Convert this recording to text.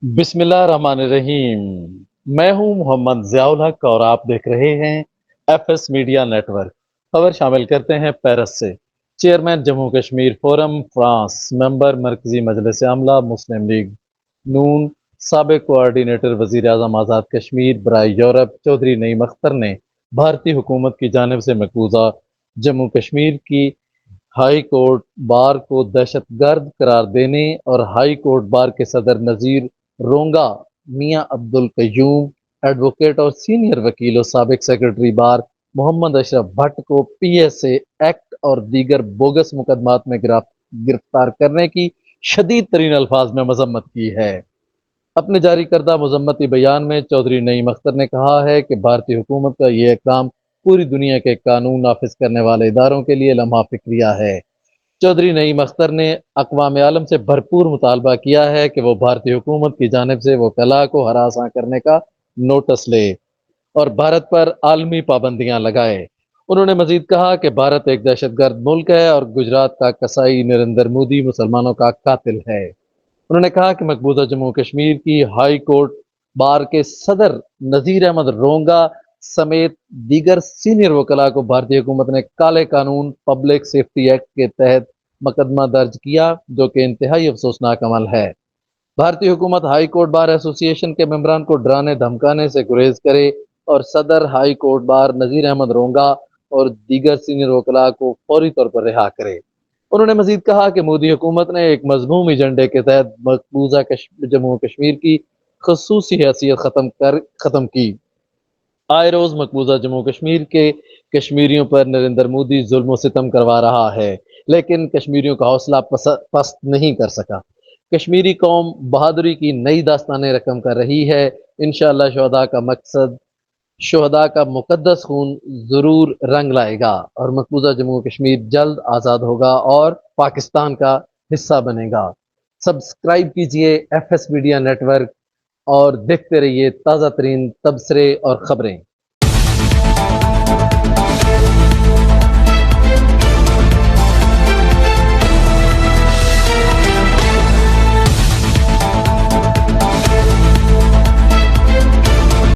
بسم اللہ الرحمن الرحیم۔ میں ہوں محمد ضیاء الحق اور آپ دیکھ رہے ہیں F S media network. خبر شامل کرتے ہیں پیرس سے۔ Chairman Jammu Kashmir forum France, member مرکزی مجلس عاملہ مسلم لیگ نون، سابق کوآرڈینیٹر وزیر اعظم آزاد کشمیر برائے یورپ چودھری نعیم اختر نے بھارتی حکومت کی جانب سے مقبوضہ جموں کشمیر کی ہائی کورٹ بار کو دہشت گرد قرار دینے اور ہائی کورٹ بار کے صدر نذیر رونگا میاں عبد القیوم ایڈوکیٹ اور سینئر وکیل و سابق سیکرٹری بار محمد اشرف بھٹ کو پی ایس اے ایکٹ اور دیگر بوگس مقدمات میں گرفتار کرنے کی شدید ترین الفاظ میں مذمت کی ہے۔ اپنے جاری کردہ مذمتی بیان میں چودھری نعیم اختر نے کہا ہے کہ بھارتی حکومت کا یہ اقدام پوری دنیا کے قانون نافذ کرنے والے اداروں کے لیے لمحہ فکریہ ہے۔ چودھری نعیم اختر نے اقوام عالم سے بھرپور مطالبہ کیا ہے کہ وہ بھارتی حکومت کی جانب سے وکلاء کو ہراساں کرنے کا نوٹس لے اور بھارت پر عالمی پابندیاں لگائے۔ انہوں نے مزید کہا کہ بھارت ایک دہشت گرد ملک ہے اور گجرات کا کسائی نریندر مودی مسلمانوں کا قاتل ہے۔ انہوں نے کہا کہ مقبوضہ جموں کشمیر کی ہائی کورٹ بار کے صدر نذیر احمد رونگا سمیت دیگر سینئر وکلاء کو بھارتی حکومت نے کالے قانون پبلک سیفٹی ایکٹ کے تحت مقدمہ درج کیا، جو کہ انتہائی افسوسناک عمل ہے۔ بھارتی حکومت ہائی کورٹ بار ایسوسی ایشن کے ممبران کو ڈرانے دھمکانے سے گریز کرے اور صدر high court bar Nazir Ahmad Ronga اور دیگر سینئر وکلاء کو فوری طور پر رہا کرے۔ انہوں نے مزید کہا کہ مودی حکومت نے ایک مذموم ایجنڈے کے تحت مقبوضہ جموں کشمیر کی خصوصی حیثیت ختم کی۔ آئے روز مقبوضہ جموں کشمیر کے کشمیریوں پر نریندر مودی ظلم و ستم کروا رہا ہے، لیکن کشمیریوں کا حوصلہ پست نہیں کر سکا۔ کشمیری قوم بہادری کی نئی داستانیں رقم کر رہی ہے۔ انشاءاللہ شہداء کا مقدس خون ضرور رنگ لائے گا اور مقبوضہ جموں کشمیر جلد آزاد ہوگا اور پاکستان کا حصہ بنے گا۔ سبسکرائب کیجئے F S media network اور دیکھتے رہیے تازہ ترین تبصرے اور خبریں۔